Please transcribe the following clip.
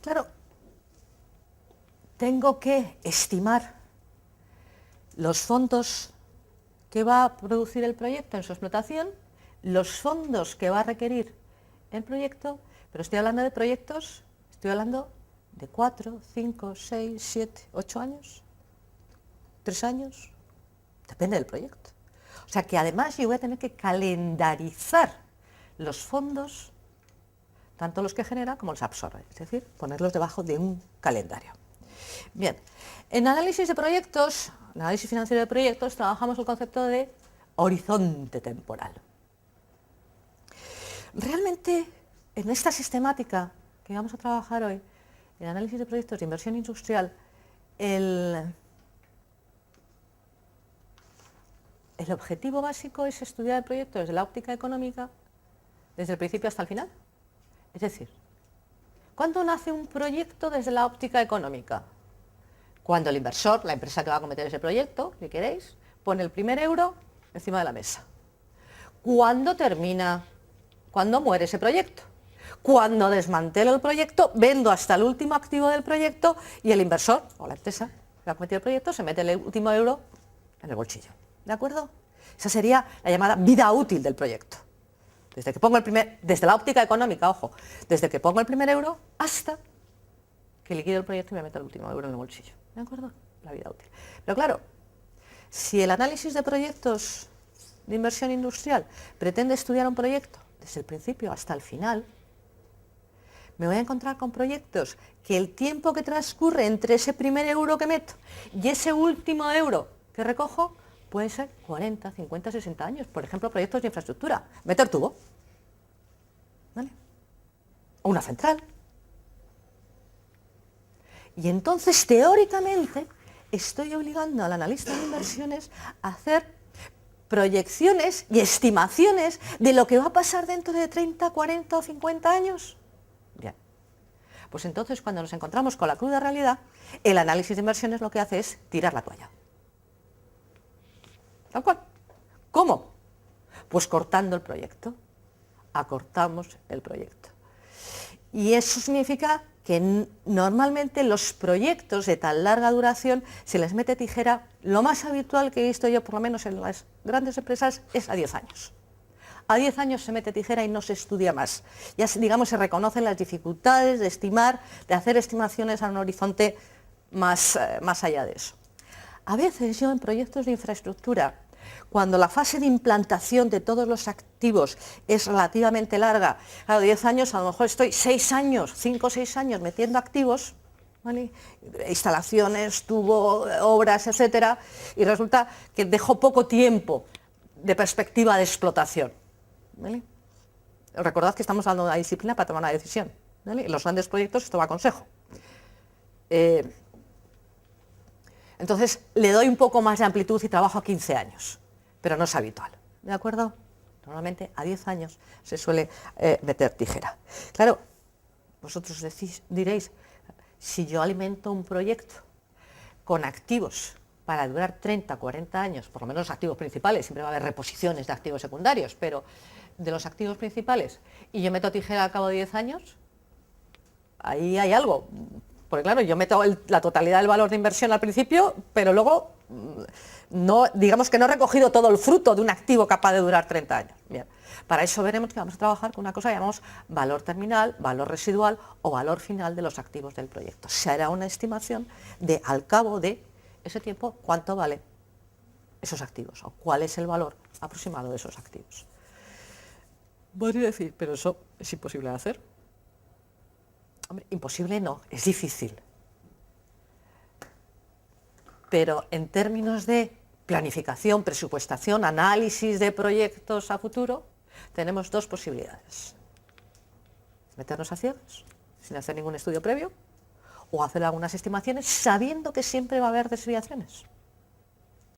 Claro, tengo que estimar los fondos que va a producir el proyecto en su explotación, los fondos que va a requerir el proyecto, pero estoy hablando de proyectos, estoy hablando de 4, 5, 6, 7, 8 años, 3 años, depende del proyecto. O sea que además yo voy a tener que calendarizar los fondos, tanto los que genera como los absorbe, es decir, ponerlos debajo de un calendario. Bien, en análisis de proyectos, en análisis financiero de proyectos, trabajamos el concepto de horizonte temporal. Realmente, en esta sistemática que vamos a trabajar hoy, en análisis de proyectos de inversión industrial, el objetivo básico es estudiar el proyecto desde la óptica económica, desde el principio hasta el final. Es decir, ¿cuándo nace un proyecto desde la óptica económica? Cuando el inversor, la empresa que va a acometer ese proyecto, si queréis, pone el primer euro encima de la mesa. ¿Cuándo termina? ¿Cuándo muere ese proyecto? Cuando desmantelo el proyecto, vendo hasta el último activo del proyecto y el inversor, o la empresa que ha acometido el proyecto, se mete el último euro en el bolsillo. ¿De acuerdo? Esa sería la llamada vida útil del proyecto. Desde que pongo desde la óptica económica, ojo, desde que pongo el primer euro hasta que liquido el proyecto y me meto el último euro en el bolsillo. ¿De acuerdo? La vida útil. Pero claro, si el análisis de proyectos de inversión industrial pretende estudiar un proyecto desde el principio hasta el final, me voy a encontrar con proyectos que el tiempo que transcurre entre ese primer euro que meto y ese último euro que recojo puede ser 40, 50, 60 años. Por ejemplo, proyectos de infraestructura. Meter tubo, ¿vale? O una central. Y entonces, teóricamente, estoy obligando al analista de inversiones a hacer proyecciones y estimaciones de lo que va a pasar dentro de 30, 40 o 50 años. Bien. Pues entonces, cuando nos encontramos con la cruda realidad, el análisis de inversiones lo que hace es tirar la toalla. Tal cual. ¿Cómo? Pues cortando el proyecto. Acortamos el proyecto. Y eso significa que normalmente los proyectos de tan larga duración se les mete tijera. Lo más habitual que he visto yo, por lo menos en las grandes empresas, es a 10 años. A 10 años se mete tijera y no se estudia más. Ya, digamos, se reconocen las dificultades de estimar, de hacer estimaciones a un horizonte más allá de eso. A veces yo en proyectos de infraestructura, cuando la fase de implantación de todos los activos es relativamente larga, claro, 10 años, a lo mejor estoy 6 años, 5 o 6 años metiendo activos, ¿vale? Instalaciones, tubo, obras, etcétera, y resulta que dejo poco tiempo de perspectiva de explotación, ¿vale? Recordad que estamos hablando de una disciplina para tomar una decisión, ¿vale? En los grandes proyectos esto va a consejo. Entonces, le doy un poco más de amplitud y trabajo a 15 años, pero no es habitual, ¿de acuerdo? Normalmente a 10 años se suele meter tijera. Claro, vosotros diréis, si yo alimento un proyecto con activos para durar 30, 40 años, por lo menos los activos principales, siempre va a haber reposiciones de activos secundarios, pero de los activos principales, y yo meto tijera al cabo de 10 años, ahí hay algo. Porque claro, yo meto la totalidad del valor de inversión al principio, pero luego, no, digamos que no he recogido todo el fruto de un activo capaz de durar 30 años. Bien. Para eso veremos que vamos a trabajar con una cosa que llamamos valor terminal, valor residual o valor final de los activos del proyecto. Se hará una estimación de, al cabo de ese tiempo, cuánto vale esos activos o cuál es el valor aproximado de esos activos. Podría decir, pero eso es imposible de hacer. Hombre, imposible no, es difícil. Pero en términos de planificación, presupuestación, análisis de proyectos a futuro, tenemos dos posibilidades. Meternos a ciegas, sin hacer ningún estudio previo, o hacer algunas estimaciones sabiendo que siempre va a haber desviaciones.